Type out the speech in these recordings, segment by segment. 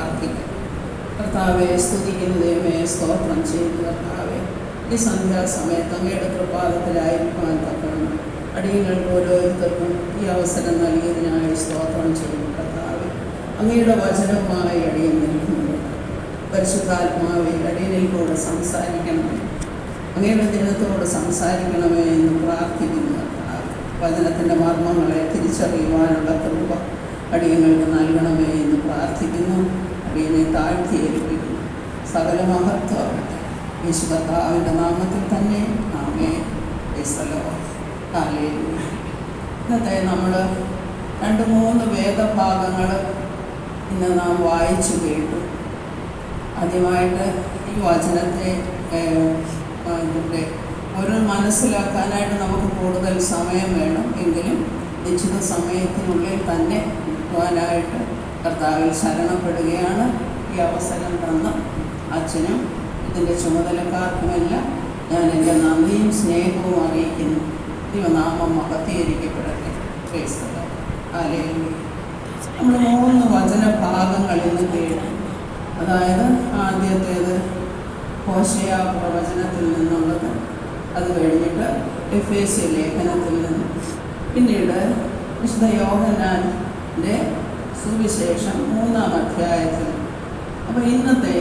പ്രാർത്ഥിക്കാം. കർത്താവെ, സ്തുതിക്കുന്ന ദൈവമേ, സ്തോത്രം ചെയ്യുന്നു കർത്താവെ. ഈ സന്ധ്യാസമയത്ത് അങ്ങയുടെ കൃപാദത്തിലായിരിക്കാൻ തക്കണം അടിയങ്ങൾക്ക് ഓരോരുത്തർക്കും ഈ അവസരം നൽകിയതിനായി സ്തോത്രം ചെയ്യുന്നു കർത്താവെ. അങ്ങയുടെ വചനവുമായി അടിയൻ നിൽക്കുന്നുണ്ട്. പരിശുദ്ധാത്മാവെ, അടിയനിൽ കൂടെ സംസാരിക്കണമേ, അങ്ങയുടെ ദിനത്തോട് സംസാരിക്കണമേ എന്ന് പ്രാർത്ഥിക്കുന്നു കർത്താവെ. വചനത്തിൻ്റെ മർമ്മങ്ങളെ തിരിച്ചറിയുവാനുള്ള കൃപ അടിയങ്ങൾക്ക് നൽകണമേ എന്ന് പ്രാർത്ഥിക്കുന്നു. അടിയനെ താഴ്ത്തിയേൽപ്പിക്കുന്നു. സകല മഹത്വം യേശു കർത്താവിൻ്റെ നാമത്തിൽ തന്നെ. ആമേൻ. ഹല്ലേലൂയ. ഇന്നത്തെ നമ്മൾ 2-3 വേദഭാഗങ്ങൾ ഇന്ന് നാം വായിച്ചു കേട്ടു. ആദ്യമായിട്ട് ഈ വചനത്തെ ഇതിൻ്റെ ഒരു മനസ്സിലാക്കാനായിട്ട് നമുക്ക് കൂടുതൽ സമയം വേണം. എങ്കിലും നിശ്ചിത സമയത്തിനുള്ളിൽ തന്നെ കിട്ടുവാനായിട്ട് കർത്താവിൽ ശരണപ്പെടുകയാണ്. ഈ അവസരം തന്ന അച്ഛനും ഇതിൻ്റെ ചുമതലക്കാർക്കുമെല്ലാം ഞാൻ എൻ്റെ നന്ദിയും സ്നേഹവും അറിയിക്കുന്നു. ദൈവനാമം മഹത്വീകരിക്കപ്പെടട്ടെ. Praise the lord. ഹല്ലേലൂയ. നമ്മൾ 3 വചനഭാഗങ്ങൾ ഇന്ന് കേട്ടു. അതായത് ആദ്യത്തേത് ഹോശേയ പ്രവചനത്തിൽ നിന്നുള്ളത്, അത് കഴിഞ്ഞിട്ട് എഫേസ്യ ലേഖനത്തിൽ നിന്നും, പിന്നീട് വിശുദ്ധ യോഹന്നാൻ്റെ സുവിശേഷം 3-ാം അധ്യായത്തിൽ. അപ്പോൾ ഇന്നത്തെ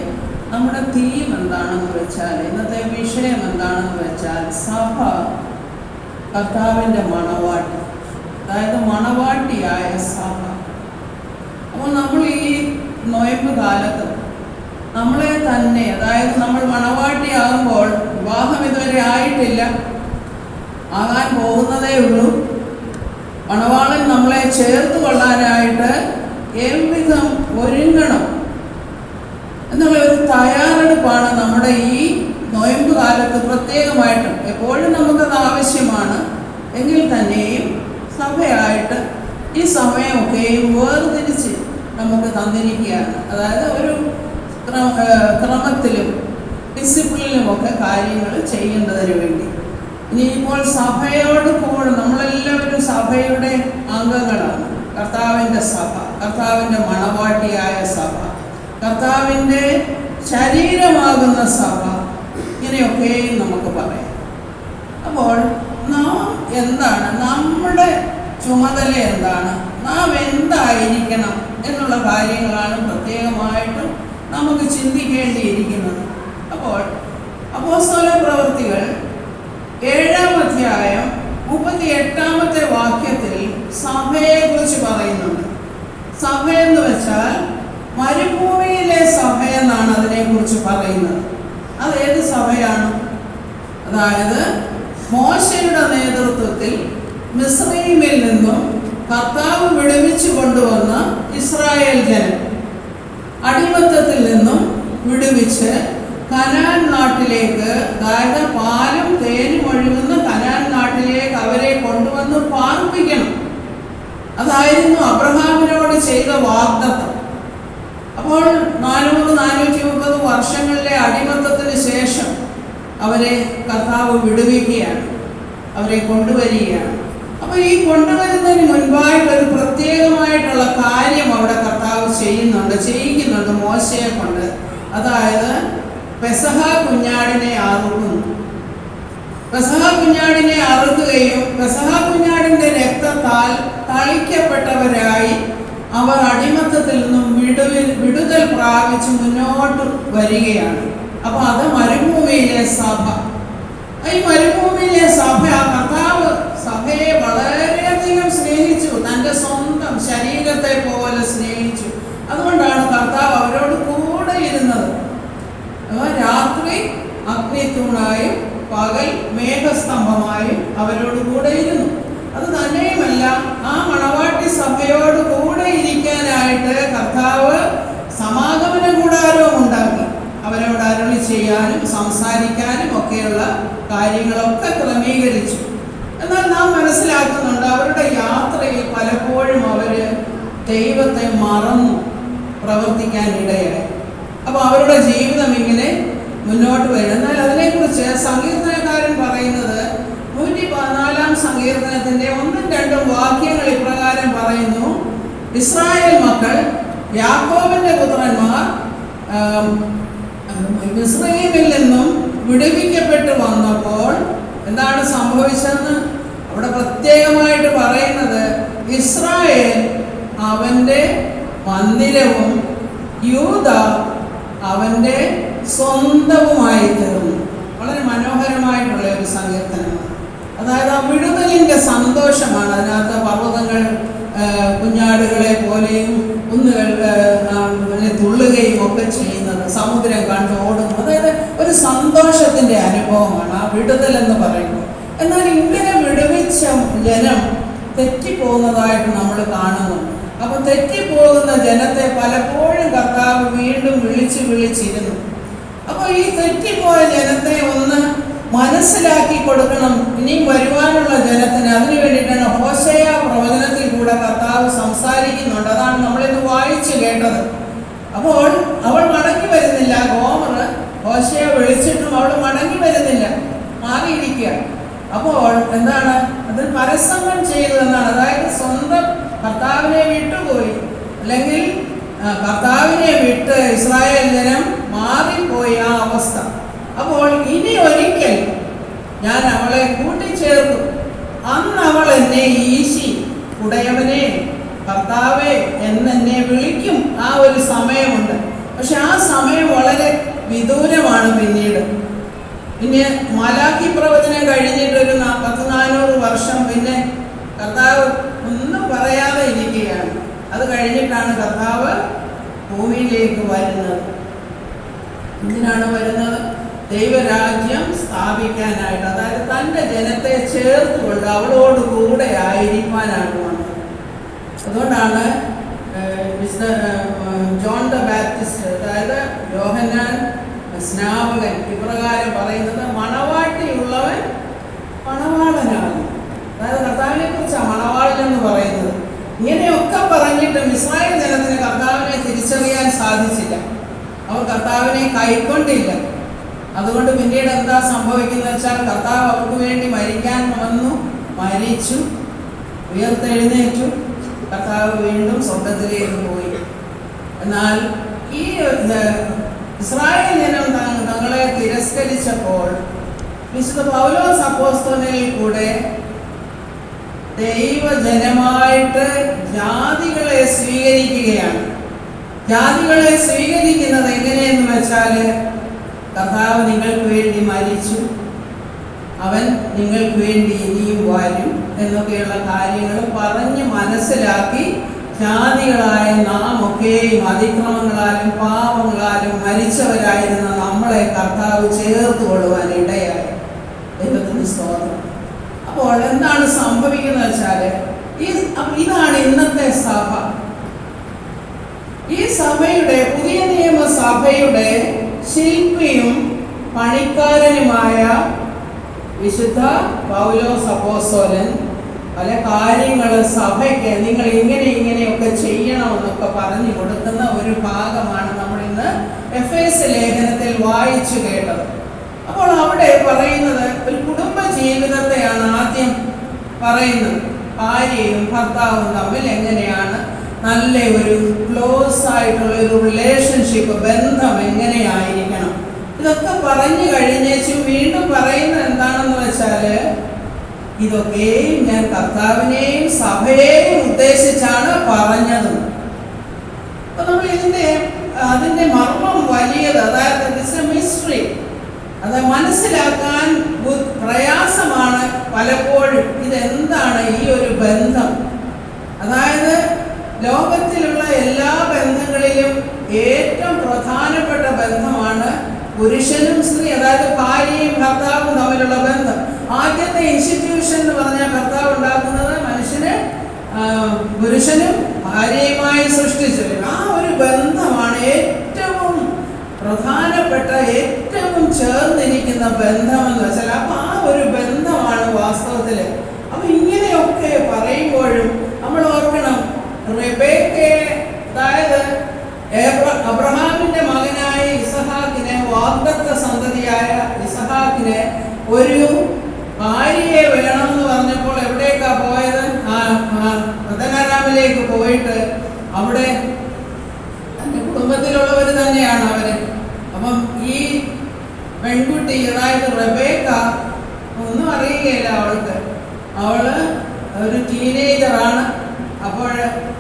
നമ്മുടെ തീം എന്താണെന്ന് വെച്ചാൽ, ഇന്നത്തെ വിഷയം എന്താണെന്ന് വെച്ചാൽ, സഭ കർത്താവിൻ്റെ മണവാട്ടി, അതായത് മണവാട്ടിയായ സഭ. അപ്പോൾ നമ്മൾ ഈ നൊയമ്പ് കാലത്ത് നമ്മളെ തന്നെ, അതായത് നമ്മൾ മണവാട്ടിയാകുമ്പോൾ, വിവാഹം ഇതുവരെ ആയിട്ടില്ല, ആകാൻ പോകുന്നതേ ഉള്ളൂ, മണവാളൻ നമ്മളെ ചേർത്ത് കൊള്ളാനായിട്ട് എவ்விധം ഒരുങ്ങണം എന്നുള്ള ഒരു തയ്യാറെടുപ്പാണ് നമ്മുടെ ഈ നൊയമ്പ് കാലത്ത് പ്രത്യേകമായിട്ടും. എപ്പോഴും നമുക്കത് ആവശ്യമാണ്. എങ്കിൽ തന്നെയും സഭയായിട്ട് ഈ സമയമൊക്കെയും വേർതിരിച്ച് നമുക്ക് തന്നിരിക്കുകയാണ്. അതായത് ഒരു ക്രമത്തിലും ഡിസിപ്ലിനുമൊക്കെ കാര്യങ്ങൾ ചെയ്യേണ്ടതിന് വേണ്ടി. ഇനിയിപ്പോൾ സഭയോട് കൂടെ നമ്മളെല്ലാവരും സഭയുടെ അംഗങ്ങളാണ്. കർത്താവിൻ്റെ സഭ, കർത്താവിൻ്റെ മണവാട്ടിയായ സഭ, കർത്താവിൻ്റെ ശരീരമാകുന്ന സഭ, ഇങ്ങനെയൊക്കെയും നമുക്ക് പറയാം. അപ്പോൾ നാം എന്താണ്, നമ്മുടെ ചുമതല എന്താണ്, നാം എന്തായിരിക്കണം എന്നുള്ള കാര്യങ്ങളാണ് പ്രത്യേകമായിട്ടും നമുക്ക് ചിന്തിക്കേണ്ടിയിരിക്കുന്നത്. അപ്പോൾ അപ്പോസ്തല പ്രവൃത്തികൾ 7-ാം അധ്യായം 38-ാമത്തെ വാക്യത്തിൽ സഭയെക്കുറിച്ച് പറയുന്നുണ്ട്. സഭയെന്ന് വെച്ചാൽ മരുഭൂമിയിലെ സഭയെന്നാണ് അതിനെക്കുറിച്ച് പറയുന്നത്. അതേത് സഭയാണ്? അതായത് മോശയുടെ നേതൃത്വത്തിൽ മിസ്രയീമിൽ നിന്നും കർത്താവ് വിടുവിച്ചു കൊണ്ടുവന്ന ഇസ്രായേൽ ജനം അടിമത്തത്തിൽ നിന്നും വിടുവിച്ച് കനാൻ നാട്ടിലേക്ക്, അതായത് പാലും തേനും ഒഴുകുന്ന കനാൻ നാട്ടിലേക്ക് അവരെ കൊണ്ടുവന്ന് പാർപ്പിക്കണം. അതായിരുന്നു അബ്രഹാമിനോട് ചെയ്ത വാഗ്ദത്തം. അപ്പോൾ 430 വർഷങ്ങളിലെ അടിമത്തത്തിന് ശേഷം അവരെ കർത്താവ് വിടുവിക്കുകയാണ്, അവരെ കൊണ്ടുവരികയാണ്. അപ്പോൾ ഈ കൊണ്ടുവരുന്നതിന് മുൻപായിട്ടൊരു പ്രത്യേകമായിട്ടുള്ള കാര്യം അവിടെ കർത്താവ് ചെയ്യിക്കുന്നുണ്ട് മോശയെ കൊണ്ട്. അതായത് പെസഹ കുഞ്ഞാടിനെ അറുക്കുന്നു. പെസഹ കുഞ്ഞാടിനെ അറുക്കുകയും പെസഹ കുഞ്ഞാടിൻ്റെ രക്തത്താൽ തളിക്കപ്പെട്ടവരായി അവർ അടിമത്തത്തിൽ നിന്നും വിടുതൽ പ്രാപിച്ച് മുന്നോട്ട് വരികയാണ്. അപ്പോൾ അത് മരുഭൂമിയിലെ സഭ. ഈ മരുഭൂമിയിലെ സഭ, കർത്താവ് സഭയെ വളരെയധികം സ്നേഹിച്ചു, തൻ്റെ സ്വന്തം ശരീരത്തെ പോലെ സ്നേഹിച്ചു. അതുകൊണ്ടാണ് കർത്താവ് അവരോട് കൂടെ ഇരുന്നത്. രാത്രി അഗ്നിത്തൂണായും പകൽ മേഘസ്തംഭമായും അവരോട് കൂടെ ഇരുന്നു. അത് തന്നെയുമല്ല, ആ മണവാട്ടി സഭയോട് കൂടെ ഇരിക്കാനായിട്ട് കർത്താവ് സമാഗമന കൂടാരവും ഉണ്ടാക്കി. അവരോട് അരുളി ചെയ്യാനും സംസാരിക്കാനും ഒക്കെയുള്ള കാര്യങ്ങളൊക്കെ ക്രമീകരിച്ചു. എന്നാൽ നാം മനസ്സിലാക്കുന്നുണ്ട്, അവരുടെ യാത്രയിൽ പലപ്പോഴും അവർ ദൈവത്തെ മറന്നു പ്രവർത്തിക്കാൻ ഇടയായി. അപ്പോൾ അവരുടെ ജീവിതം ഇങ്ങനെ മുന്നോട്ട് വരും. എന്നാൽ അതിനെക്കുറിച്ച് സങ്കീർത്തനക്കാരൻ പറയുന്നത് 114-ാം സങ്കീർത്തനത്തിൻ്റെ 1-2 വാക്യങ്ങൾ ഇപ്രകാരം പറയുന്നു: ഇസ്രായേൽ മക്കൾ യാക്കോബിന്റെ പുത്രന്മാർ മിസ്രയീമിൽ നിന്നും വിടുവിക്കപ്പെട്ട് വന്നപ്പോൾ എന്താണ് സംഭവിച്ചതെന്ന് അവിടെ പ്രത്യേകമായിട്ട് പറയുന്നത്, ഇസ്രായേൽ അവൻ്റെ മന്ദിരവും യൂദ അവൻ്റെ സ്വന്തവുമായി തീർന്നു. വളരെ മനോഹരമായിട്ടുള്ള ഒരു സങ്കീർത്തനമാണ്. അതായത് ആ വിടുതലിൻ്റെ സന്തോഷമാണ് അതിനകത്ത്. പർവ്വതങ്ങൾ കുഞ്ഞാടുകളെ പോലെയും കുന്നുകൾ തുള്ളുകയും ഒക്കെ ചെയ്യുന്നത്, സമുദ്രം കണ്ട് ഓടുന്നു. അതായത് ഒരു സന്തോഷത്തിൻ്റെ അനുഭവമാണ് ആ വിടുതൽ എന്ന് പറയുന്നത്. എന്നാൽ ഇങ്ങനെ വിടുവിച്ച ജനം തെറ്റിപ്പോകുന്നതായിട്ട് നമ്മൾ കാണുന്നു. അപ്പോൾ തെറ്റിപ്പോകുന്ന ജനത്തെ പലപ്പോഴും കർത്താവ് വീണ്ടും വിളിച്ചിരുന്നു. അപ്പോൾ ഈ തെറ്റിപ്പോയ ജനത്തെ ഒന്ന് മനസ്സിലാക്കി കൊടുക്കണം ഇനിയും വരുവാനുള്ള ജനത്തിന്. അതിനു വേണ്ടിയിട്ടാണ് ഹോശേയ പ്രവചനത്തിൽ കൂടെ കർത്താവ് സംസാരിക്കുന്നുണ്ട്. അതാണ് നമ്മളിന്ന് വായിച്ചു കേട്ടത്. അപ്പോൾ അവൾ മടങ്ങി വരുന്നില്ല. ഗോമർ ഹോശേയ വിളിച്ചിട്ടും അവൾ മടങ്ങി വരുന്നില്ല, മാറിയിരിക്കുക. അപ്പോൾ എന്താണ് അതിൽ പരസംഗം ചെയ്തു എന്നാണ്. അതായത് സ്വന്തം കർത്താവിനെ വിട്ടുപോയി, അല്ലെങ്കിൽ കർത്താവിനെ വിട്ട് ഇസ്രായേൽ ജനം മാറിപ്പോയി ആ അവസ്ഥ. അപ്പോൾ ഇനി ഒരിക്കൽ ഞാൻ അവളെ കൂട്ടിച്ചേർക്കും, അന്ന് അവൾ എന്നെ ഈശി ഉടയവനെ കർത്താവേ എന്നെ വിളിക്കും. ആ ഒരു സമയമുണ്ട്. പക്ഷെ ആ സമയം വളരെ വിദൂരമാണ്. പിന്നെ മലാക്കി പ്രവചനം കഴിഞ്ഞിട്ടൊരു 400 വർഷം പിന്നെ കർത്താവ് ഒന്നും പറയാതെ ഇരിക്കുകയാണ്. അത് കഴിഞ്ഞിട്ടാണ് കർത്താവ് ഭൂമിയിലേക്ക് വരുന്നത്. എന്തിനാണ് വരുന്നത്? ദൈവരാജ്യം സ്ഥാപിക്കാനായിട്ട്. അതായത് തൻ്റെ ജനത്തെ ചേർത്തുകൊണ്ട് അവളോട് കൂടെ ആയിരിക്കാനാണ് വന്നത്. അതുകൊണ്ടാണ് ജോൺ ദ ബാപ്റ്റിസ്റ്റ്, അതായത് യോഹന്നാൻ സ്നാപകൻ ഇപ്രകാരം പറയുന്നത്, മണവാട്ടിയുള്ളവൻ മണവാളനാണ്. അതായത് കർത്താവിനെ കുറിച്ചാണ് മണവാളൻ എന്ന് പറയുന്നത്. ഇങ്ങനെയൊക്കെ പറഞ്ഞിട്ടും ഇസ്രായേൽ ജനത്തിന് കർത്താവിനെ തിരിച്ചറിയാൻ സാധിച്ചില്ല. അവർ കർത്താവിനെ കൈക്കൊണ്ടില്ല. അതുകൊണ്ട് പിന്നീട് എന്താ സംഭവിക്കുന്നത് വെച്ചാൽ, കർത്താവ് അവർക്ക് വേണ്ടി മരിക്കാൻ വന്നു, മരിച്ചു, ഉയർത്തെഴുന്നേറ്റു, കർത്താവ് വീണ്ടും സ്വർഗ്ഗത്തിലേക്ക് പോയി. എന്നാൽ ഈ ഇസ്രായേൽ ജനം തങ്ങളെ തിരസ്കരിച്ചപ്പോൾ വിശുദ്ധ പൗലോസ് അപ്പോസ്തലനിൽ കൂടെ ദൈവജനമായിട്ട് ജാതികളെ സ്വീകരിക്കുകയാണ്. ജാതികളെ സ്വീകരിക്കുന്നത് എങ്ങനെയെന്ന് വെച്ചാൽ, കർത്താവ് നിങ്ങൾക്ക് വേണ്ടി മരിച്ചു, അവൻ നിങ്ങൾക്ക് വേണ്ടി ഇനിയും വരും എന്നൊക്കെയുള്ള കാര്യങ്ങൾ പറഞ്ഞ് മനസ്സിലാക്കി ജാതികളായ നാം ഒക്കെയും അതിക്രമങ്ങളാലും പാപങ്ങളാലും മരിച്ചവരായിരുന്ന നമ്മളെ കർത്താവ് ചേർത്ത് കൊള്ളുവാൻ ഇടയായി. ദൈവത്തിന് സ്തോത്രം. അപ്പോൾ എന്താണ് സംഭവിക്കുന്നത് വെച്ചാൽ, ഇതാണ് ഇന്നത്തെ സഭ. ഈ സഭയുടെ, പുതിയ നിയമസഭയുടെ ശില്പിയും പണിക്കാരനുമായ വിശുദ്ധ പൗലോസ് അപ്പോസ്തലൻ പല കാര്യങ്ങൾ സഭയ്ക്ക് നിങ്ങൾ ഇങ്ങനെയൊക്കെ ചെയ്യണമെന്നൊക്കെ പറഞ്ഞു കൊടുക്കുന്ന ഒരു ഭാഗമാണ് നമ്മൾ ഇന്ന് എഫേസ്യ ലേഖനത്തിൽ വായിച്ചു കേട്ടത്. അപ്പോൾ അവിടെ പറയുന്നത് ഒരു കുടുംബ ജീവിതത്തെയാണ് ആദ്യം പറയുന്നത്. ഭാര്യയും ഭർത്താവും തമ്മിൽ എങ്ങനെയാണ് നല്ല ഒരു ക്ലോസ് ആയിട്ടുള്ള ഒരു റിലേഷൻഷിപ്പ്, ബന്ധം എങ്ങനെയായിരിക്കണം, ഇതൊക്കെ പറഞ്ഞു കഴിഞ്ഞേച്ചും വീണ്ടും പറയുന്നത് എന്താണെന്ന് വെച്ചാൽ, ഇതൊക്കെയും ഞാൻ കർത്താവിനെയും സഭയെയും ഉദ്ദേശിച്ചാണ് പറഞ്ഞത്. അപ്പൊ നമ്മൾ അതിന്റെ മർമ്മം വലിയത്, അതായത് മിസ്റ്ററി, അത് മനസ്സിലാക്കാൻ പ്രയാസമാണ് പലപ്പോഴും. ഇതെന്താണ് ഈ ഒരു ബന്ധം? അതായത് ലോകത്തിലുള്ള എല്ലാ ബന്ധങ്ങളിലും ഏറ്റവും പ്രധാനപ്പെട്ട ബന്ധമാണ് പുരുഷനും സ്ത്രീ, അതായത് ഭാര്യയും ഭർത്താവും തമ്മിലുള്ള ബന്ധം. ആദ്യത്തെ ഇൻസ്റ്റിറ്റ്യൂഷൻ എന്ന് പറഞ്ഞാൽ കർത്താവ് ഉണ്ടാക്കുന്നത് മനുഷ്യന് പുരുഷനും ഭാര്യയുമായി സൃഷ്ടിച്ചു. ആ ഒരു ബന്ധമാണ് ഏറ്റവും പ്രധാനപ്പെട്ട, ഏറ്റവും ചേർന്നിരിക്കുന്ന ബന്ധമെന്ന് വെച്ചാൽ. അപ്പൊ ആ ഒരു ബന്ധമാണ് വാസ്തവത്തില്. അപ്പൊ ഇങ്ങനെയൊക്കെ പറയുമ്പോഴും നമ്മൾ ഓർക്കണം, റെബേക്കയെ, അതായത് അബ്രഹാമിന്റെ മകനായ ഇസഹാക്കിനെ, വാഗ്ദത്ത സന്തതിയായ ഇസഹാക്കിനെ ഒരു ഭാര്യയെ വേണമെന്ന് പറഞ്ഞപ്പോൾ എവിടേക്കാ പോയത്? പദ്ദൻഅരാമിലേക്ക് പോയിട്ട് അവിടെ പെൺകുട്ടി, അതായത് റെബേക്ക, ഒന്നും അറിയുകയില്ല അവൾക്ക്. അവള് ഒരു ടീനേജറാണ്. അപ്പോൾ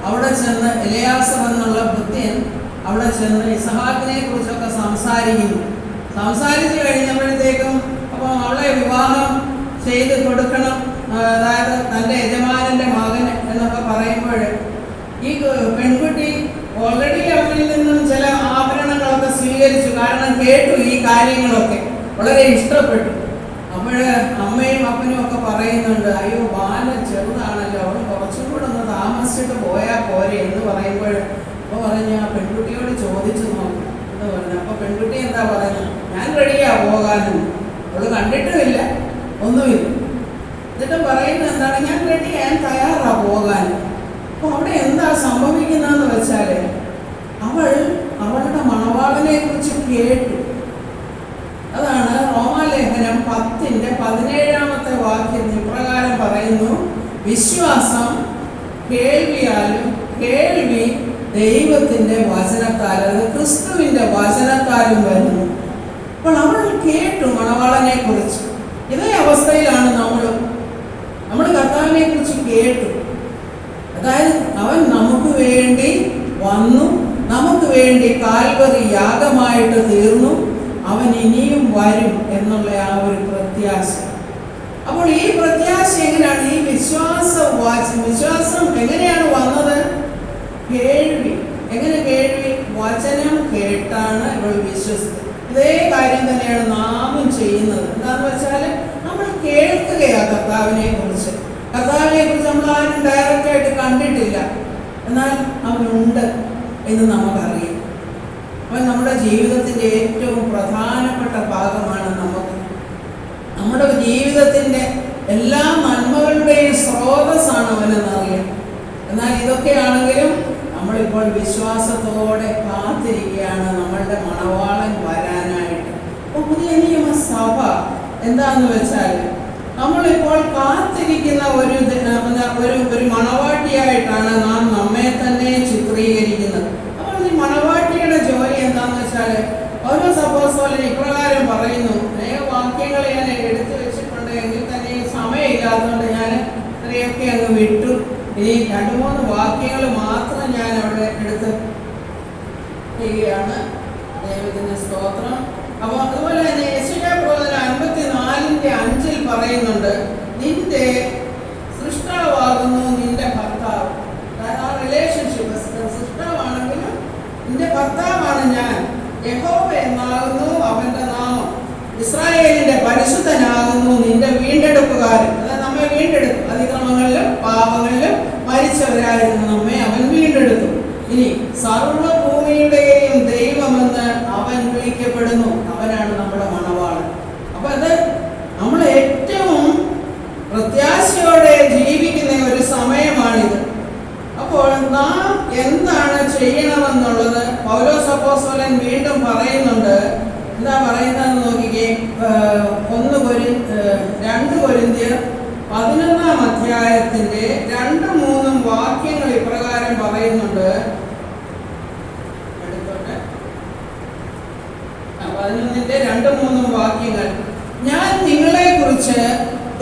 അവിടെ ചെന്ന് എലിയാസർ എന്നുള്ള ഭൃത്യൻ അവിടെ ചെന്ന് ഇസഹാക്കിനെ കുറിച്ചൊക്കെ സംസാരിച്ചു കഴിഞ്ഞപ്പോഴത്തേക്കും അപ്പം അവളെ വിവാഹം ചെയ്ത് കൊടുക്കണം, അതായത് തൻ്റെ യജമാനൻ്റെ മകൻ എന്നൊക്കെ പറയുമ്പോൾ ഈ പെൺകുട്ടി ഓൾറെഡി അവരിൽ നിന്നും ചില ആഭരണങ്ങളൊക്കെ സ്വീകരിച്ചു. കാരണം കേട്ടു ഈ കാര്യങ്ങളൊക്കെ, വളരെ ഇഷ്ടപ്പെട്ടു. അപ്പോൾ അമ്മയും അപ്പനും ഒക്കെ പറയുന്നുണ്ട്, അയ്യോ ബാലൻ ചെറുതാണല്ലോ, അവൾ കുറച്ചും കൂടെ ഒന്ന് താമസിച്ചിട്ട് പോയാൽ പോരെ എന്ന് പറയുമ്പോൾ അപ്പോൾ പറഞ്ഞു ആ പെൺകുട്ടിയോട് ചോദിച്ചു നോക്കും എന്ന് പറഞ്ഞു. അപ്പോൾ പെൺകുട്ടി എന്താ പറയുന്നത്, ഞാൻ റെഡിയാ പോകാനെന്ന്. അവൾ കണ്ടിട്ടുമില്ല, ഒന്നുമില്ല. എന്നിട്ട് പറയുന്നത് എന്താണ്, ഞാൻ റെഡി, ഞാൻ തയ്യാറാ പോകാൻ. അപ്പോൾ അവിടെ എന്താ സംഭവിക്കുന്നതെന്ന് വെച്ചാൽ അവളുടെ മണവാളനെ കുറിച്ച് കേട്ടു. അതാണ് റോമാലേഖനം 10:17 വാക്യം ഇപ്രകാരം പറയുന്നു, വിശ്വാസം കേൾവിയാലും കേൾവി ദൈവത്തിൻ്റെ വചനത്താൽ, അത് ക്രിസ്തുവിൻ്റെ വചനത്താലും വരുന്നു. അപ്പോൾ അവൾ കേട്ടു മണവാളനെ കുറിച്ച്. ഇതേ അവസ്ഥയിലാണ് നമ്മൾ കർത്താവിനെ കുറിച്ച് കേട്ടു. അതായത് അവൻ നമുക്ക് വേണ്ടി വന്നു, നമുക്ക് വേണ്ടി കാൽവറി യാഗമായിട്ട് തീർന്നു, അവൻ ഇനിയും വരും എന്നുള്ള ആ ഒരു പ്രത്യാശ. അപ്പോൾ ഈ പ്രത്യാശ എങ്ങനെയാണ്, ഈ വിശ്വാസം എങ്ങനെയാണ് വന്നത്? കേൾവി. എങ്ങനെ കേൾവി? വചനം കേട്ടാണ് ഇവൾ വിശ്വസിച്ചത്. ഇതേ കാര്യം തന്നെയാണ് നാമും ചെയ്യുന്നത്. എന്താണെന്ന് വെച്ചാൽ നമ്മൾ കേൾക്കുകയാണ് കർത്താവിനെ കുറിച്ച് നമ്മൾ ആരും ഡയറക്റ്റായിട്ട് കണ്ടിട്ടില്ല, എന്നാൽ അവനുണ്ട് എന്ന് നമുക്കറിയാം. അവൻ നമ്മുടെ ജീവിതത്തിൻ്റെ ഏറ്റവും പ്രധാനപ്പെട്ട ഭാഗമാണ്. നമ്മുടെ ജീവിതത്തിൻ്റെ എല്ലാ നന്മകളുടെയും സ്രോതസ്സാണ് അവനെന്നറിയാം. എന്നാൽ ഇതൊക്കെയാണെങ്കിലും നമ്മളിപ്പോൾ വിശ്വാസത്തോടെ കാത്തിരിക്കുകയാണ് നമ്മളുടെ മണവാളൻ വരാനായിട്ട്. അപ്പോൾ പുതിയ നിയമസഭ എന്താന്ന് വെച്ചാൽ നമ്മളിപ്പോൾ കാത്തിരിക്കുന്ന ഒരു മണവാട്ടിയായിട്ടാണ് നാം നമ്മെ തന്നെ ചിത്രീകരിക്കുന്നത്. അപ്പോൾ ഈ മണവാട്ടിയുടെ ജോലി എന്താണെന്ന് വെച്ചാൽ പൗലോസ് അപ്പോസ്തലൻ ഇപ്രകാരം പറയുന്നു. അനേക വാക്യങ്ങൾ ഞാൻ എടുത്തു വെച്ചിട്ടുണ്ട്, എങ്കിൽ തന്നെ സമയമില്ലാത്തതുകൊണ്ട് ഞാൻ ഇത്രയൊക്കെ അങ്ങ് വിട്ടു. ഇനി 2-3 വാക്യങ്ങൾ മാത്രം ഞാൻ അവിടെ എടുത്ത് ചെയ്യുകയാണ്. ദൈവത്തിന് സ്തോത്രം. അപ്പോൾ അതുപോലെ തന്നെ യെശയ്യാപ്രവചനം 54:5 പറയുന്നുണ്ട്, നിന്റെ സൃഷ്ടാവാകുന്നു നിന്റെ ഭർത്താവ്. ആ റിലേഷൻഷിപ്പ്, സൃഷ്ടാവാണെങ്കിലും നിന്റെ ഭർത്താവാണ് ഞാൻ. യഹോവ എന്നാകുന്നു അവന്റെ നാമം, ഇസ്രായേലിന്റെ പരിശുദ്ധനാകുന്നു നിന്റെ വീണ്ടെടുപ്പുകാരൻ. അതായത് നമ്മെ വീണ്ടെടുത്തു, അതിക്രമങ്ങളിലും പാപങ്ങളിലും മരിച്ചവരായിരുന്നു നമ്മെ അവൻ വീണ്ടെടുത്തു. ഇനി സർവ്വഭൂമിയുടെയും ദൈവമെന്ന് അവൻ വിളിക്കപ്പെടുന്നു. അവനാണ് നമ്മുടെ മണവാളൻ. അപ്പൊ അത് നമ്മൾ ഏറ്റവും പ്രത്യാശയോടെ ജീവിക്കുന്ന ഒരു സമയമാണിത്. അപ്പോൾ നാം എന്താണ് ചെയ്യണമെന്നുള്ളത് പൗലോസ് അപ്പോസ്തലൻ വീണ്ടും പറയുന്നുണ്ട്. എന്താ പറയുന്നതെന്ന് നോക്കിക്കേ. 2 കൊരിന്ത്യർ 11-ാം അധ്യായത്തിന്റെ 2-3 വാക്യങ്ങൾ ഇപ്രകാരം പറയുന്നുണ്ട്. 11-ന്റെ 2-3 വാക്യങ്ങൾ. ഞാൻ നിങ്ങളെ കുറിച്ച്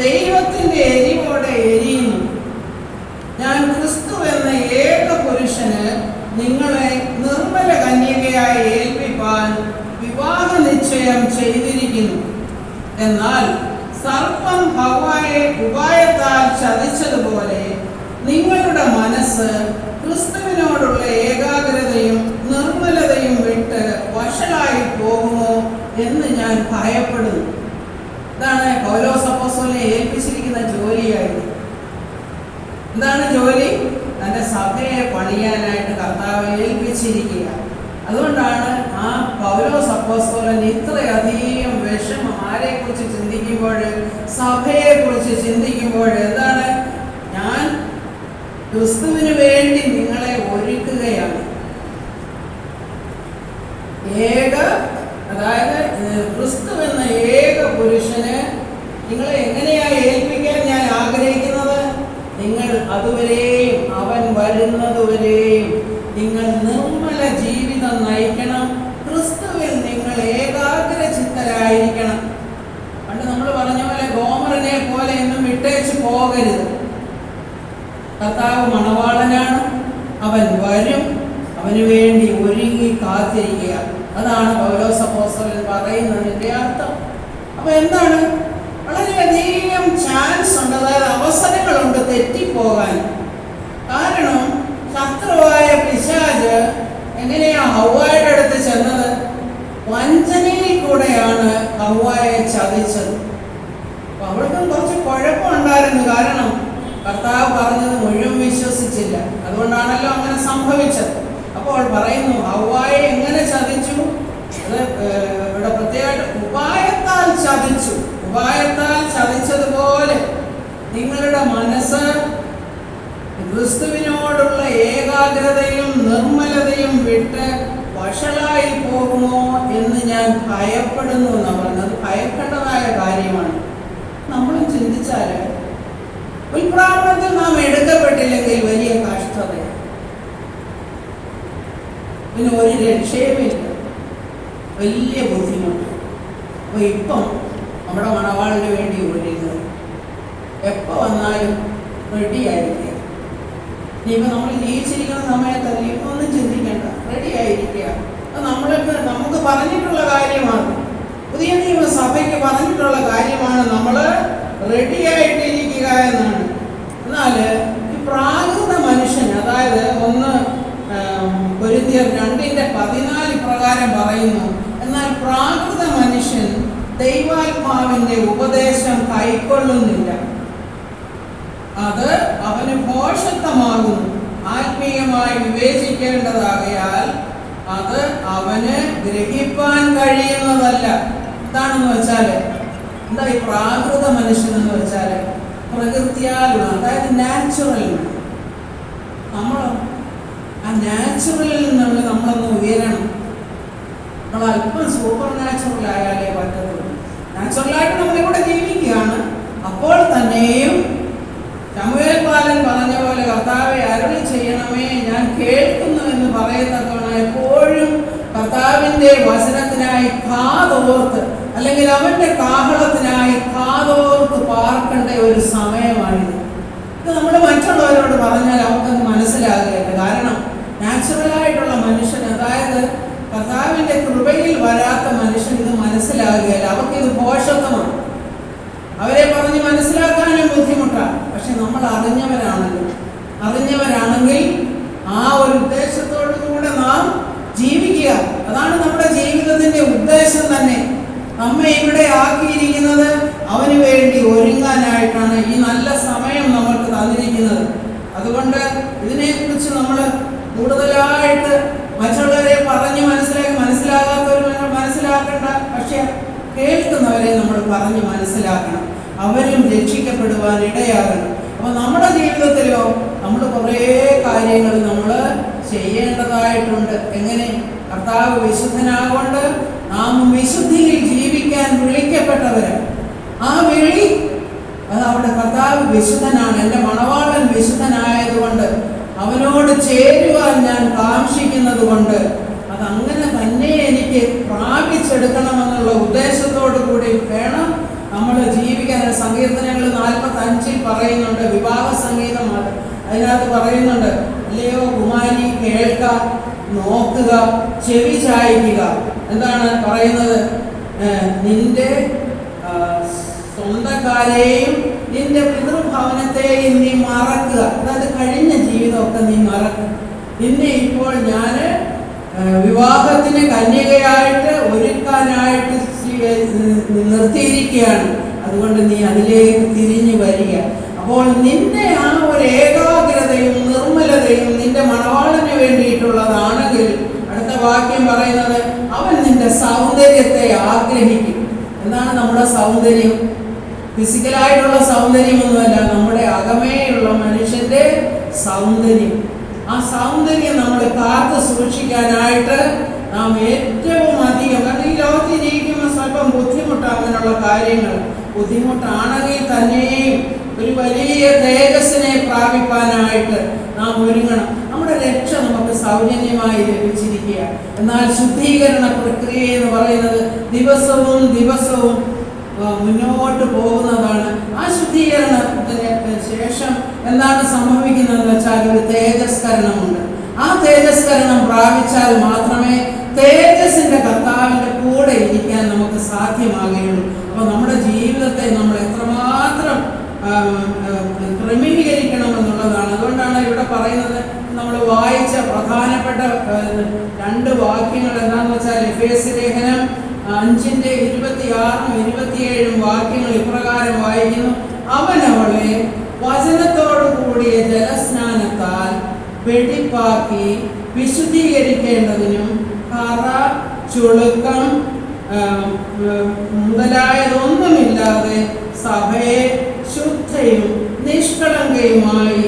ദൈവത്തിന്റെ എരിവോടെ എരിയുന്നു. ഞാൻ ക്രിസ്തു എന്ന ഏക പുരുഷന് നിങ്ങളെ നിർമ്മല കന്യകയായി ഏൽപ്പിപ്പാൻ വിവാഹ നിശ്ചയം ചെയ്തിരിക്കുന്നു. എന്നാൽ സർപ്പം ഹവ്വായെ ഉപായത്താൽ ചതിച്ചതുപോലെ നിങ്ങളുടെ മനസ്സ് ക്രിസ്തുവിനോടുള്ള ഏകാഗ്രതയും നിർമ്മലതയും വിട്ട് വഷളായി പോകുമോ എന്ന് ഞാൻ ഭയപ്പെടുന്നു. ഇതാണ് പൗലോസ് അപ്പോസ്തലനെ ഏൽപ്പിച്ചിരിക്കുന്ന ജോലിയായിരുന്നു. എന്താണ് ജോലി? തൻ്റെ സഭയെ പണിയാനായിട്ട് കർത്താവ് ഏൽപ്പിച്ചിരിക്കുക. അതുകൊണ്ടാണ് ആ പൗലോസ് അപ്പോസ്തലൻ ഇത്രയധികം വിഷമം ആരെക്കുറിച്ച് ചിന്തിക്കുമ്പോൾ, സഭയെക്കുറിച്ച് ചിന്തിക്കുമ്പോൾ, എന്താണ്, ഞാൻ ക്രിസ്തുവിന് വേണ്ടി നിങ്ങളെ ഒരുക്കുകയാണ്. അതായത് ക്രിസ്തു എന്ന ഏക പുരുഷന് നിങ്ങളെ എങ്ങനെയാണ് ഏൽപ്പിക്കാൻ ഞാൻ ആഗ്രഹിക്കുന്നത്? നിങ്ങൾ അതുവരെയും, അവൻ വരുന്നതുവരെയും നിങ്ങൾ നിർമ്മല ജീവിതം നയിക്കണം. ക്രിസ്തുവിൽ നിങ്ങൾ ഏകാഗ്രചിത്തരായിരിക്കണം. കർത്താവ് മണവാളനാണ്, അവൻ വരും, അവന് വേണ്ടി ഒരുങ്ങി കാത്തിരിക്കുക. അതാണ് പൗലോസ് അപ്പോസ്തലൻ പറയുന്നതിൻ്റെ അർത്ഥം. അപ്പൊ എന്താണ്? വളരെയധികം ചാൻസ് ഉണ്ട്, അതായത് അവസരങ്ങളുണ്ട് തെറ്റിപ്പോകാൻ. കാരണം ശത്രുവായ പിശാച് എങ്ങനെയാ ഹവ്വായുടെ അടുത്ത് ചെന്നത്? വഞ്ചനയിൽ കൂടെയാണ് ഹവ്വായെ ചതിച്ചത്. അപ്പൊ അവൾക്കും കുറച്ച് കുഴപ്പമുണ്ടായിരുന്നു. കാരണം കർത്താവ് പറഞ്ഞത് മുഴുവൻ വിശ്വസിച്ചില്ല. അതുകൊണ്ടാണല്ലോ അങ്ങനെ സംഭവിച്ചത്. അപ്പോൾ പറയുന്നു ഹവ്വായെ എങ്ങനെ ചതിച്ചു? അത് ഇവിടെ പ്രത്യേകമായിട്ട് ഉപായത്താൽ ചതിച്ചു. ഉപായത്താൽ ചതിച്ചതുപോലെ നിങ്ങളുടെ മനസ്സ് ക്രിസ്തുവിനോടുള്ള ഏകാഗ്രതയും നിർമ്മലതയും വിട്ട് വഷളായി പോകുമോ എന്ന് ഞാൻ ഭയപ്പെടുന്നു എന്നാണ് പറഞ്ഞത്. ഭയക്കേണ്ടതായ കാര്യമാണ്. നമ്മളും ചിന്തിച്ചാൽ ഉൽപ്രാപണത്തിൽ നാം എടുക്കപ്പെട്ടില്ലെങ്കിൽ വലിയ കഷ്ടത, പിന്നെ ഒരു രക്ഷയുമില്ല, വലിയ ബുദ്ധിമുട്ട്. അപ്പൊ ഇപ്പം നമ്മുടെ മണവാളിന് വേണ്ടി ഒരുങ്ങുക, എപ്പോൾ വന്നാലും റെഡി ആയിരിക്കുക. ഇനിയിപ്പോൾ നമ്മൾ ജീവിച്ചിരിക്കുന്ന സമയത്തല്ല, ഇപ്പം ഒന്നും ചിന്തിക്കേണ്ട, റെഡി ആയിരിക്കുക. അത് നമുക്ക് പറഞ്ഞിട്ടുള്ള കാര്യമാണ്, പുതിയ നിയമസഭയ്ക്ക് പറഞ്ഞിട്ടുള്ള കാര്യമാണ്. നമ്മൾ റെഡി ആയിട്ടിരിക്കുക എന്നാണ്. എന്നാൽ ഈ പ്രാകൃത മനുഷ്യൻ, അതായത് 1 കൊരിന്ത്യർ 2:14 പ്രകാരം പറയുന്നു, എന്നാൽ പ്രാകൃത മനുഷ്യൻ ദൈവാത്മാവിന്റെ ഉപദേശം കൈക്കൊള്ളുന്നില്ല, അത് അവന് ഭോഷത്വമാകുന്നു. ആത്മീയമായി വിവേചിക്കേണ്ടതാകയാൽ അത് അവന് ഗ്രഹിപ്പാൻ കഴിയുന്നതല്ല. എന്താണെന്ന് വെച്ചാൽ, എന്താ ഈ പ്രാകൃത മനുഷ്യൻ എന്ന് വെച്ചാൽ? പ്രകൃതിയാലുള്ള, അതായത് നാച്ചുറൽ. നമ്മൾ ആ നാച്ചുറലിൽ നിന്നുള്ള നമ്മളൊന്ന് ഉയരണം. നമ്മൾ അല്പം സൂപ്പർ നാച്ചുറൽ ആയാലേ പറ്റത്തുള്ളൂ. നാച്ചുറലായിട്ട് നമ്മളിവിടെ ജീവിക്കുകയാണ്. അപ്പോൾ തന്നെയും ശമൂവേൽ ബാലൻ പറഞ്ഞ പോലെ കർത്താവെ അരുളി ചെയ്യണമേ, ഞാൻ കേൾക്കുന്നു എന്ന് പറയുന്നതാണ്. എപ്പോഴും കർത്താവിൻ്റെ വചനത്തിനായി കാതോർത്ത്, അല്ലെങ്കിൽ അവൻ്റെ കാഹളത്തിനായി കാതോർത്ത് പാർക്കേണ്ട ഒരു സമയമാണിത്. ഇത് നമ്മൾ മറ്റുള്ളവരോട് പറഞ്ഞാൽ അവർക്കൊന്നും മനസ്സിലാകുകയില്ല. കാരണം നാച്ചുറലായിട്ടുള്ള മനുഷ്യൻ, അതായത് കർത്താവിൻ്റെ കൃപയിൽ വരാത്ത മനുഷ്യൻ ഇത് മനസ്സിലാകുകയില്ല. അവർക്കിത് ഭോഷത്വമാണ്. അവരെ പറഞ്ഞ് മനസ്സിലാക്കാനും ബുദ്ധിമുട്ടാണ്. പക്ഷെ നമ്മൾ അറിഞ്ഞവരാണെങ്കിൽ ആ ഒരു ഉദ്ദേശത്തോടു കൂടെ നാം ജീവിക്കുക. അതാണ് നമ്മുടെ ജീവിതത്തിന്റെ ഉദ്ദേശം തന്നെ. നമ്മെ ഇവിടെ ആക്കിയിരിക്കുന്നത് അവന് വേണ്ടി ഒരുങ്ങാനായിട്ടാണ്. ഈ നല്ല സമയം നമ്മൾക്ക് തന്നിരിക്കുന്നത്. അതുകൊണ്ട് ഇതിനെക്കുറിച്ച് നമ്മൾ കൂടുതലായിട്ട് മറ്റുള്ളവരെ പറഞ്ഞ് മനസ്സിലാകാത്തവർ മനസ്സിലാക്കേണ്ട, പക്ഷെ കേൾക്കുന്നവരെ നമ്മൾ പറഞ്ഞ് മനസ്സിലാക്കണം. അവരും രക്ഷിക്കപ്പെടുവാൻ ഇടയാകണം. അപ്പൊ നമ്മുടെ ജീവിതത്തിലോ നമ്മൾ കുറേ കാര്യങ്ങൾ നമ്മൾ ചെയ്യേണ്ടതായിട്ടുണ്ട്. എങ്ങനെ? കർത്താവ് വിശുദ്ധനാകൊണ്ട് നാം വിശുദ്ധിയിൽ ജീവിക്കാൻ വിളിക്കപ്പെട്ടവരാണ്. ആ വിളി അത് അവിടെ കർത്താവ് വിശുദ്ധനാണ്. എൻ്റെ മണവാളൻ വിശുദ്ധനായതുകൊണ്ട് അവനോട് ചേരുവാൻ ഞാൻ കാംക്ഷിക്കുന്നത് കൊണ്ട് അതങ്ങനെ തന്നെ എനിക്ക് പ്രാപിച്ചെടുക്കണമെന്നുള്ള ഉദ്ദേശത്തോടു കൂടി വേണം നമ്മൾ ജീവിക്കാൻ. സങ്കീർത്തനങ്ങൾ 45 പറയുന്നുണ്ട്, വിവാഹ സംഗീതമാണ്. അതിനകത്ത് പറയുന്നുണ്ട്, അല്ലയോ കുമാരി കേൾക്ക, നോക്കുക, ചെവി ചായ്ക്കുക. എന്താണ് പറയുന്നത്? നിന്റെ സ്വന്തക്കാരെയും നിന്റെ പിതൃഭവനത്തെയും നീ മറക്കുക. അതായത് കഴിഞ്ഞ ജീവിതമൊക്കെ നീ മറക്കുക. നിന്നെ ഇപ്പോൾ ഞാൻ വിവാഹത്തിന് കന്യകയായിട്ട് ഒരുക്കാനായിട്ട് നിർത്തിയിരിക്കുകയാണ്. അതുകൊണ്ട് നീ അതിലേക്ക് തിരിഞ്ഞു വരിക. അപ്പോൾ നിന്റെ ആ ഒരു ഏകാഗ്രതയും നിർമ്മലതയും നിന്റെ മണവാളന് വേണ്ടിയിട്ടുള്ളതാണെങ്കിൽ അടുത്ത വാക്യം പറയുന്നത്, അവൻ നിന്റെ സൗന്ദര്യത്തെ ആഗ്രഹിക്കും. എന്താണ് നമ്മുടെ സൗന്ദര്യം? ഫിസിക്കലായിട്ടുള്ള സൗന്ദര്യമൊന്നുമല്ല, നമ്മുടെ അകമേയുള്ള മനുഷ്യന്റെ സൗന്ദര്യം. ആ സൗന്ദര്യം നമ്മൾ കാത്തു സൂക്ഷിക്കാനായിട്ട് നാം ഏറ്റവും അധികം, കാരണം ഈ ലോകത്തിൽ ജീവിക്കുമ്പോൾ സ്വല്പം ബുദ്ധിമുട്ടാണ് അങ്ങനെയുള്ള കാര്യങ്ങൾ. ബുദ്ധിമുട്ടാണെങ്കിൽ തന്നെയും ഒരു വലിയ തേജസ്സിനെ പ്രാപിപ്പാനായിട്ട് നാം ഒരുങ്ങണം. നമ്മുടെ രക്ഷ നമുക്ക് സൗജന്യമായി ലഭിച്ചിരിക്കുക. എന്നാൽ ശുദ്ധീകരണ പ്രക്രിയ എന്ന് പറയുന്നത് ദിവസവും മുന്നോട്ട് പോകുന്നതാണ്. ആ ശുദ്ധീകരണത്തിന് ശേഷം എന്താണ് സംഭവിക്കുന്നതെന്ന് വെച്ചാൽ ഒരു തേജസ്കരണമുണ്ട്. ആ തേജസ്കരണം പ്രാപിച്ചാൽ മാത്രമേ തേജസ്സിന്റെ കർത്താവിന്റെ കൂടെ ഇരിക്കാൻ നമുക്ക് സാധ്യമാകുകയുള്ളൂ. അപ്പോൾ നമ്മുടെ ജീവിതത്തെ നമ്മൾ എത്രമാത്രം ക്രമീകരിക്കണമെന്നുള്ളതാണ്. അതുകൊണ്ടാണ് ഇവിടെ പറയുന്നത്, നമ്മൾ വായിച്ച പ്രധാനപ്പെട്ട 2 വാക്യങ്ങൾ എന്താണെന്ന് വെച്ചാൽ എഫേസ്യ ലേഖനം 5:26 27 വാക്യങ്ങൾ ഇപ്രകാരം വായിക്കുന്നു: അവനവളെ വചനത്തോടു കൂടിയ ജലസ്നാനത്താൽ വെടിപ്പാക്കി വിശുദ്ധീകരിക്കേണ്ടതിനും കറ, ചുളുക്കം മുതലായതൊന്നുമില്ലാതെ സഭയെ ശുദ്ധയും നിഷ്കളങ്കയുമായി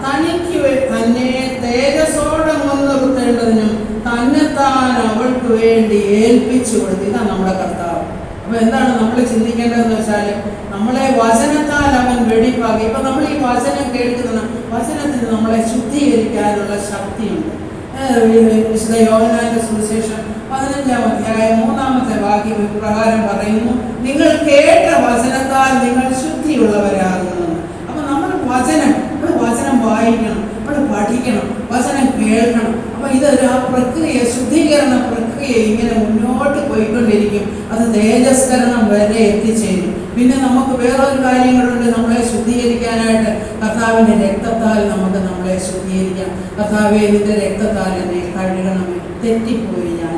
തനിക്ക് തന്നെ തേജസ്സോടെ മുൻനിർത്തേണ്ടതിനും തന്നെത്താൻ അവൾക്ക് വേണ്ടി ഏൽപ്പിച്ചു കൊടുത്തു. ഇതാണ് നമ്മുടെ കർത്താവ്. അപ്പൊ എന്താണ് നമ്മൾ ചിന്തിക്കേണ്ടതെന്ന് വെച്ചാൽ, നമ്മളെ വചനത്താൽ അവൻ വെടിപ്പാക്കി. ഇപ്പൊ നമ്മൾ ഈ വചനം കേൾക്കുന്ന വചനത്തിന് നമ്മളെ ശുദ്ധീകരിക്കാനുള്ള ശക്തിയുണ്ട്. വിശുദ്ധ യോഹന്നാന്റെ സുവിശേഷം 15-ാം അധ്യായം 3-ാമത്തെ വാക്യം ഇപ്രകാരം പറയുന്നു: നിങ്ങൾ കേട്ട വചനത്താൽ നിങ്ങൾ ശുദ്ധിയുള്ളവരാകുന്നു. അപ്പൊ നമ്മൾ വചനം വായിക്കണം, നമ്മൾ പഠിക്കണം, വചനം കേൾക്കണം. അപ്പൊ ഇതൊരു ആ പ്രക്രിയ, ശുദ്ധീകരണ പ്രക്രിയ ഇങ്ങനെ മുന്നോട്ട് പോയിക്കൊണ്ടിരിക്കും. അത് തേജസ്കരണം വരെ എത്തിച്ചേരും. പിന്നെ നമുക്ക് വേറൊരു കാര്യങ്ങളുണ്ട് നമ്മളെ ശുദ്ധീകരിക്കാനായിട്ട്. കർത്താവിൻ്റെ രക്തത്താൽ നമുക്ക് നമ്മളെ ശുദ്ധീകരിക്കാം. കർത്താവേ, നിന്റെ രക്തത്താൽ എന്നെ കഴുകണമേ, തെറ്റിപ്പോയി ഞാൻ.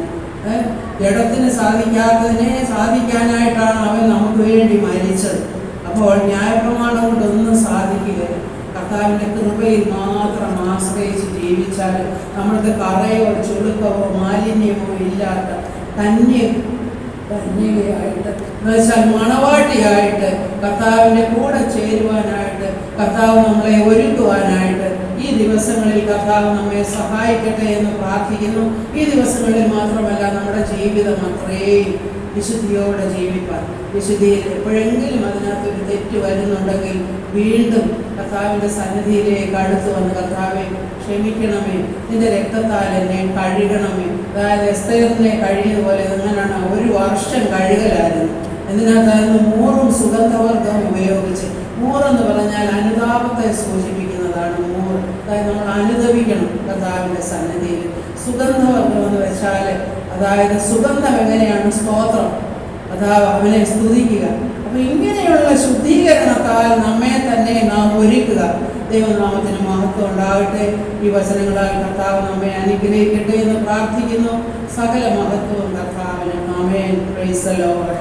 ജഡത്തിന് സാധിക്കാത്തതിനെ സാധിക്കാനായിട്ടാണ് അവൻ നമുക്ക് വേണ്ടി മരിച്ചത്. അപ്പോൾ ന്യായപ്രമാണം കൊണ്ടൊന്നും സാധിക്കുകയില്ല. കർത്താവിൻ്റെ കൃപയിൽ മാത്രം ആശ്രയിച്ച് ജീവിച്ചാൽ നമ്മൾക്ക് കറയോ ചുളുക്കമോ മാലിന്യമോ ഇല്ലാത്ത കന്യകയായിട്ട് എന്നുവെച്ചാൽ മണവാട്ടിയായിട്ട് കർത്താവിൻ്റെ കൂടെ ചേരുവാനായിട്ട്, കർത്താവ് നമ്മളെ ഒരുക്കുവാനായിട്ട് ഈ ദിവസങ്ങളിൽ കർത്താവ് നമ്മെ സഹായിക്കട്ടെ എന്ന് പ്രാർത്ഥിക്കുന്നു. ഈ ദിവസങ്ങളിൽ മാത്രമല്ല, നമ്മുടെ ജീവിതം അത്രയും വിശുദ്ധിയോടെ ജീവിപ്പാൻ, വിശുദ്ധിയിൽ എപ്പോഴെങ്കിലും അതിനകത്തൊരു തെറ്റ് വരുന്നുണ്ടെങ്കിൽ വീണ്ടും കർത്താവിൻ്റെ സന്നിധിയിലേക്ക് അടുത്ത് വന്ന്, കർത്താവെ ക്ഷമിക്കണമേ, നിന്റെ രക്തത്താൽ എന്നെ കഴുകണമേ. അതായത് എസ്തേറിനെ കഴുകിയതുപോലെ എങ്ങനെയാണ് 1 വർഷം കഴുകലായിരുന്നു. ഇതിനകത്തായിരുന്നു മൂറും സുഗന്ധവർഗവും ഉപയോഗിച്ച്. മൂറെന്ന് പറഞ്ഞാൽ അനുതാപത്തെ സൂചിപ്പിക്കുന്നതാണ്. മൂറ് അതായത് നമ്മൾ അനുദപിക്കണം കർത്താവിൻ്റെ സന്നിധിയിൽ. സുഗന്ധവർഗം എന്ന് വെച്ചാൽ അതായത് സുഗന്ധം എങ്ങനെയാണ്? സ്തോത്രം, അതാ അവനെ സ്തുതിക്കുക. അപ്പൊ ഇങ്ങനെയുള്ള ശുദ്ധീകരണത്താൽ നമ്മെ തന്നെ നാം ഒരുക്കുക. ദൈവനാമത്തിന് മഹത്വം ഉണ്ടാകട്ടെ. ഈ വചനങ്ങളാൽ കർത്താവ് നമ്മെ അനുഗ്രഹിക്കട്ടെ എന്ന് പ്രാർത്ഥിക്കുന്നു. സകല മഹത്വവും കർത്താവിന്. ആമേൻ. Praise the Lord.